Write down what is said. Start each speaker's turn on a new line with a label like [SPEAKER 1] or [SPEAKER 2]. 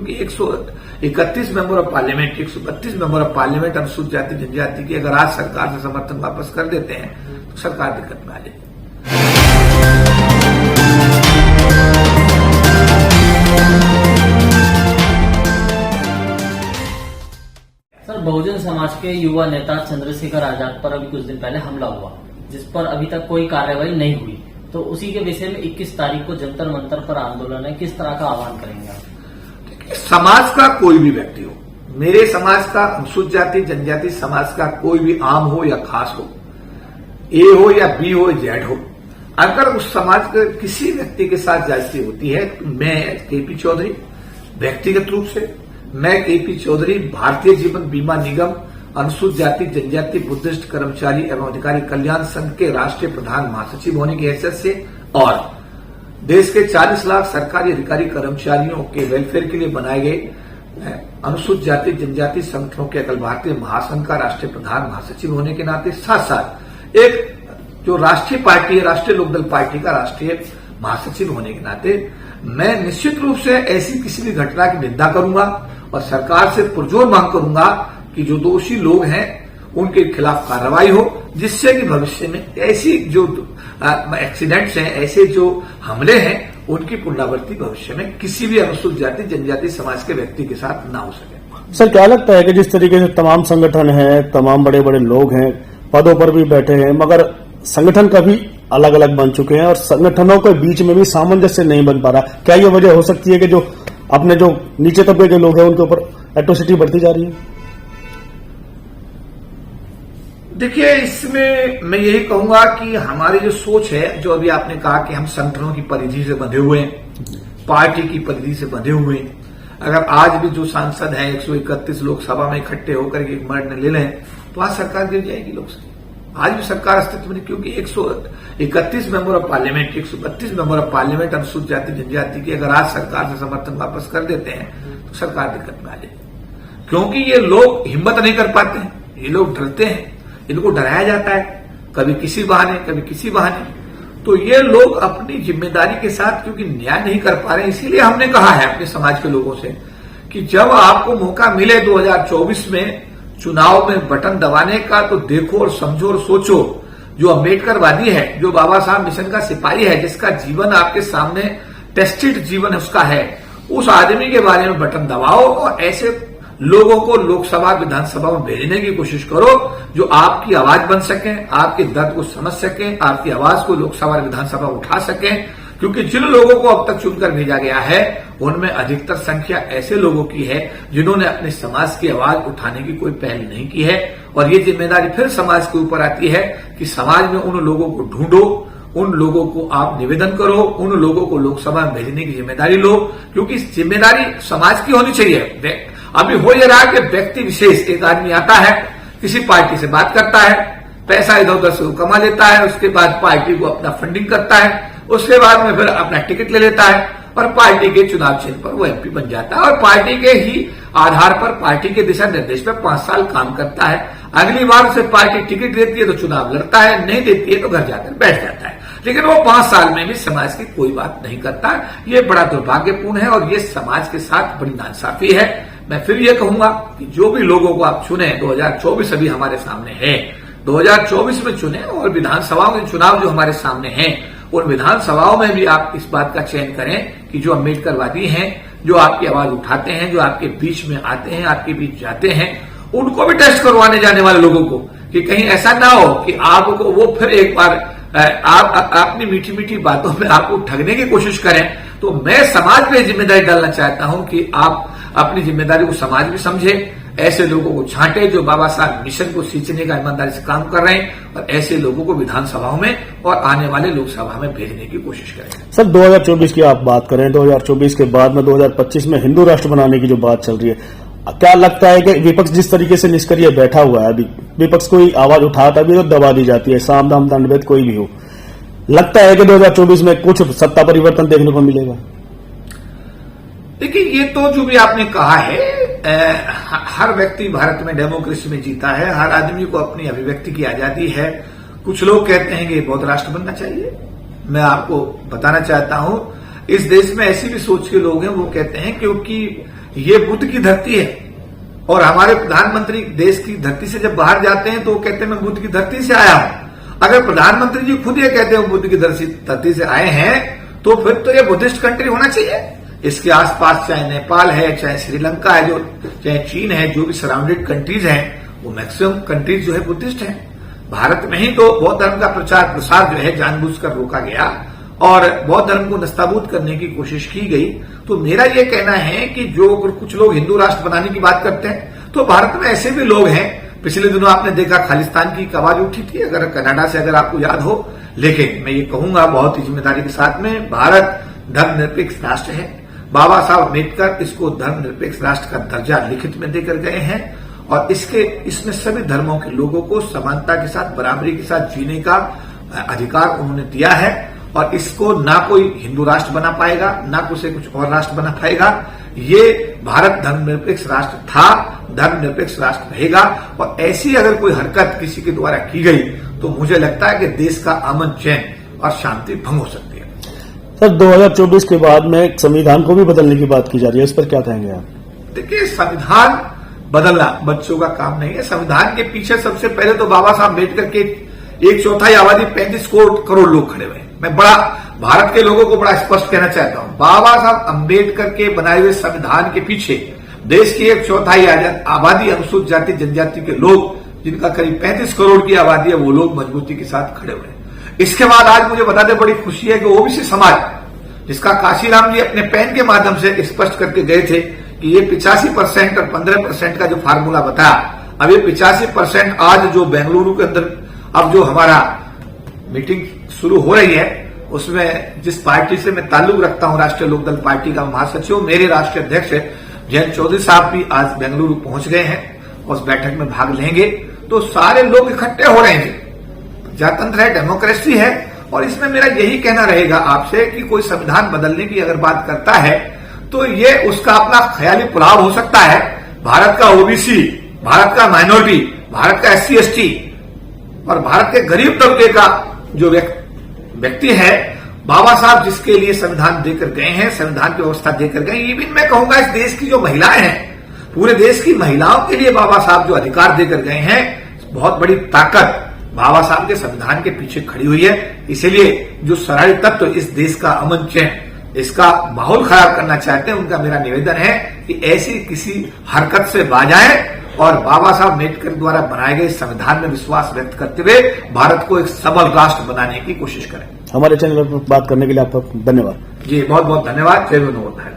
[SPEAKER 1] क्योंकि 131 member of parliament, 132 member of parliament अनुसूचित जाति जनजाति की अगर आज सरकार से समर्थन वापस कर देते हैं तो सरकार दिक्कत में आ जाएगी।
[SPEAKER 2] सर, बहुजन समाज के युवा नेता चंद्रशेखर आजाद पर अभी कुछ दिन पहले हमला हुआ, जिस पर अभी तक कोई कार्रवाई नहीं हुई, तो उसी के विषय में 21 तारीख को जंतर मंतर पर आंदोलन है, किस तरह का आह्वान करेंगे आप?
[SPEAKER 1] समाज का कोई भी व्यक्ति हो, मेरे समाज का, अनुसूचित जाति जनजाति समाज का कोई भी आम हो या खास हो, ए हो या बी हो, जेड हो, अगर उस समाज के किसी व्यक्ति के साथ ज्यादती होती है तो मैं केपी चौधरी व्यक्तिगत रूप से, मैं केपी चौधरी भारतीय जीवन बीमा निगम अनुसूचित जाति जनजाति बुद्धिस्ट कर्मचारी एवं अधिकारी कल्याण संघ के राष्ट्रीय प्रधान महासचिव होने की हैसियत से और देश के 40 लाख सरकारी अधिकारी कर्मचारियों के वेलफेयर के लिए बनाए गए अनुसूचित जाति जनजाति संगठनों के अखिल भारतीय महासंघ का राष्ट्रीय प्रधान महासचिव होने के नाते, साथ साथ एक जो राष्ट्रीय पार्टी है, राष्ट्रीय लोकदल पार्टी का राष्ट्रीय महासचिव होने के नाते मैं निश्चित रूप से ऐसी किसी भी घटना की निंदा करूंगा और सरकार से पुरजोर मांग करूंगा कि जो दोषी लोग हैं उनके खिलाफ कार्रवाई हो, जिससे कि भविष्य में ऐसी जो एक्सीडेंट्स हैं, ऐसे जो हमले हैं, उनकी पुनरावृत्ति भविष्य में किसी भी अनुसूचित जाति जनजाति समाज के व्यक्ति के साथ ना हो सके।
[SPEAKER 3] सर, क्या लगता है कि जिस तरीके से तमाम संगठन हैं, तमाम बड़े बड़े लोग हैं, पदों पर भी बैठे हैं, मगर संगठन कभी अलग अलग बन चुके हैं और संगठनों के बीच में भी सामंजस्य नहीं बन पा रहा, क्या ये वजह हो सकती है कि जो अपने जो नीचे तबके के लोग हैं उनके ऊपर एट्रोसिटी बढ़ती जा रही है?
[SPEAKER 1] देखिए, इसमें मैं यही कहूंगा कि हमारी जो सोच है, जो अभी आपने कहा कि हम संगठनों की परिधि से बंधे हुए हैं, पार्टी की परिधि से बंधे हुए हैं, अगर आज भी जो सांसद हैं 131 लोकसभा में इकट्ठे होकर के एक निर्णय ले लें तो आज सरकार गिर जाएगी लोकसभा। आज भी सरकार अस्तित्व में, क्योंकि 131 member of parliament, 132 member of parliament अनुसूचित जाति जनजाति की अगर आज सरकार से समर्थन वापस कर देते हैं तो सरकार दिक्कत में आ जाएगी। क्योंकि ये लोग हिम्मत नहीं कर पाते हैं, ये लोग डरते हैं, इनको डराया जाता है, कभी किसी बहाने कभी किसी बहाने, तो ये लोग अपनी जिम्मेदारी के साथ क्योंकि न्याय नहीं कर पा रहे हैं, इसीलिए हमने कहा है अपने समाज के लोगों से कि जब आपको मौका मिले 2024 में चुनाव में बटन दबाने का, तो देखो और समझो और सोचो, जो अम्बेडकरवादी है, जो बाबा साहब मिशन का सिपाही है, जिसका जीवन आपके सामने टेस्टेड जीवन उसका है, उस आदमी के बारे में बटन दबाओ और ऐसे लोगों को लोकसभा विधानसभा में भेजने की कोशिश करो जो आपकी आवाज बन सके, आपके दर्द को समझ सके, आपकी आवाज को लोकसभा विधानसभा उठा सके। क्योंकि जिन लोगों को अब तक चुनकर भेजा गया है उनमें अधिकतर संख्या ऐसे लोगों की है जिन्होंने अपने समाज की आवाज उठाने की कोई पहल नहीं की है, और ये जिम्मेदारी फिर समाज के ऊपर आती है कि समाज में उन लोगों को ढूंढो, उन लोगों को आप निवेदन करो, उन लोगों को लोकसभा में भेजने की जिम्मेदारी लो, क्योंकि इस जिम्मेदारी समाज की होनी चाहिए। अभी हो ये रहा कि व्यक्ति विशेष एक आदमी आता है, किसी पार्टी से बात करता है, पैसा इधर उधर से कमा लेता है, उसके बाद पार्टी को अपना फंडिंग करता है, उसके बाद में फिर अपना टिकट ले लेता है और पार्टी के चुनाव चिन्ह पर वो एमपी बन जाता है और पार्टी के ही आधार पर, पार्टी के दिशा निर्देश पर 5 साल काम करता है। अगली बार उसे पार्टी टिकट देती है तो चुनाव लड़ता है, नहीं देती है तो घर जाकर बैठ जाता है, लेकिन वो 5 साल में भी समाज की कोई बात नहीं करता। ये बड़ा दुर्भाग्यपूर्ण है और ये समाज के साथ बड़ी नाइंसाफी है। मैं फिर ये कहूंगा कि जो भी लोगों को आप चुने, 2024 अभी हमारे सामने है, 2024 में चुने और विधानसभाओं के चुनाव जो हमारे सामने हैं उन विधानसभाओं में भी आप इस बात का चयन करें कि जो अम्बेडकरवादी हैं, जो आपकी आवाज उठाते हैं, जो आपके बीच में आते हैं, आपके बीच जाते हैं, उनको भी टेस्ट करवाने जाने वाले लोगों को, कि कहीं ऐसा ना हो कि आपको वो फिर एक बार आप अपनी मीठी मीठी बातों में आपको ठगने की कोशिश करें। तो मैं समाज पे जिम्मेदारी डालना चाहता हूं कि आप अपनी जिम्मेदारी को समाज भी समझे, ऐसे लोगों को छांटे जो बाबा साहब मिशन को सींचने का ईमानदारी से काम कर रहे हैं और ऐसे लोगों को विधानसभाओं में और आने वाले लोकसभा में भेजने की कोशिश करें।
[SPEAKER 3] सर, 2024 की आप बात करें, 2024 के बाद में 2025 में हिंदू राष्ट्र बनाने की जो बात चल रही है, क्या लगता है कि विपक्ष जिस तरीके से निष्क्रिय बैठा हुआ है, अभी विपक्ष कोई आवाज उठाता भी तो दबा दी जाती है, साम दाम दंडभेद कोई भी हो, लगता है कि 2024 में कुछ सत्ता परिवर्तन देखने को मिलेगा?
[SPEAKER 1] देखिए, ये तो जो भी आपने कहा है, हर व्यक्ति भारत में डेमोक्रेसी में जीता है, हर आदमी को अपनी अभिव्यक्ति की आजादी है। कुछ लोग कहते हैं कि बौद्ध राष्ट्र बनना चाहिए। मैं आपको बताना चाहता हूं, इस देश में ऐसी भी सोच के लोग हैं, वो कहते हैं क्योंकि ये बुद्ध की धरती है। और हमारे प्रधानमंत्री देश की धरती से जब बाहर जाते हैं तो वो कहते हैं मैं बुद्ध की धरती से आया हूं। अगर प्रधानमंत्री जी खुद ये कहते हैं बुद्ध की धरती से आए हैं तो फिर तो ये बुद्धिस्ट कंट्री होना चाहिए। इसके आसपास चाहे नेपाल है, चाहे श्रीलंका है, चाहे चीन है, जो भी सराउंडेड कंट्रीज हैं वो मैक्सिमम कंट्रीज जो है बुद्धिस्ट हैं। भारत में ही तो बौद्ध धर्म का प्रचार प्रसार जो है जानबूझकर रोका गया और बौद्ध धर्म को नस्ताबूद करने की कोशिश की गई। तो मेरा ये कहना है कि जो कुछ लोग हिंदू राष्ट्र बनाने की बात करते हैं तो भारत में ऐसे भी लोग हैं। पिछले दिनों आपने देखा खालिस्तान की आवाज उठी थी, अगर कनाडा से अगर आपको याद हो। लेकिन मैं ये कहूंगा बहुत ही जिम्मेदारी के साथ में, भारत धर्मनिरपेक्ष राष्ट्र है। बाबा साहब अम्बेडकर इसको धर्मनिरपेक्ष राष्ट्र का दर्जा लिखित में देकर गए हैं और इसमें सभी धर्मों के लोगों को समानता के साथ, बराबरी के साथ जीने का अधिकार उन्होंने दिया है। और इसको ना कोई हिंदू राष्ट्र बना पाएगा, ना उसे कुछ और राष्ट्र बना पाएगा। ये भारत धर्मनिरपेक्ष राष्ट्र था, धर्मनिरपेक्ष राष्ट्र रहेगा। और ऐसी अगर कोई हरकत किसी के द्वारा की गई तो मुझे लगता है कि देश का अमन, चैन और शांति भंग हो सकती है।
[SPEAKER 3] सर, 2024 के बाद में संविधान को भी बदलने की बात की जा रही है, इस पर क्या कहेंगे आप?
[SPEAKER 1] देखिए, संविधान बदलना बच्चों का काम नहीं है। संविधान के पीछे सबसे पहले तो बाबा साहब अम्बेडकर के 1/4 आबादी 35 करोड़ लोग खड़े हुए। मैं भारत के लोगों को बड़ा स्पष्ट कहना चाहता हूं, बाबा साहब अम्बेडकर के बनाए हुए संविधान के पीछे देश की 1/4 आबादी अनुसूचित जाति जनजाति के लोग, जिनका करीब 35 करोड़ की आबादी है, वो लोग मजबूती के साथ खड़े हुए। इसके बाद आज मुझे बताते बड़ी खुशी है कि ओबीसी समाज, जिसका काशीराम जी अपने पेन के माध्यम से स्पष्ट करके गए थे कि ये 85% और 15% का जो फार्मूला बताया, अब ये 85% आज जो बेंगलुरु के अंदर अब जो हमारा मीटिंग शुरू हो रही है उसमें जिस पार्टी से मैं ताल्लुक रखता हूं, राष्ट्रीय लोकदल पार्टी का महासचिव, मेरे राष्ट्रीय अध्यक्ष जयंत चौधरी साहब भी आज बेंगलुरु पहुंच गए हैं, उस बैठक में भाग लेंगे। तो सारे लोग इकट्ठे हो रहे हैं। प्रजातंत्र है, डेमोक्रेसी है और इसमें मेरा यही कहना रहेगा आपसे कि कोई संविधान बदलने की अगर बात करता है तो ये उसका अपना ख्याली पुलाव हो सकता है। भारत का ओबीसी, भारत का माइनॉरिटी, भारत का SC ST और भारत के गरीब तबके का जो व्यक्ति है, बाबा साहब जिसके लिए संविधान देकर गए हैं, संविधान की व्यवस्था देकर गए, इवन मैं कहूंगा इस देश की जो महिलाएं हैं, पूरे देश की महिलाओं के लिए बाबा साहब जो अधिकार देकर गए हैं, बहुत बड़ी ताकत बाबा साहब के संविधान के पीछे खड़ी हुई है। इसीलिए जो शरारती तत्व इस देश का अमन चैन, इसका माहौल खराब करना चाहते हैं, उनका मेरा निवेदन है कि ऐसी किसी हरकत से बाज आए और बाबा साहब अम्बेडकर द्वारा बनाए गए संविधान में विश्वास व्यक्त करते हुए भारत को एक सबल राष्ट्र बनाने की कोशिश करें।
[SPEAKER 3] हमारे चैनल पर बात करने के लिए आपका धन्यवाद।
[SPEAKER 1] जी बहुत बहुत धन्यवाद। जय हिंद।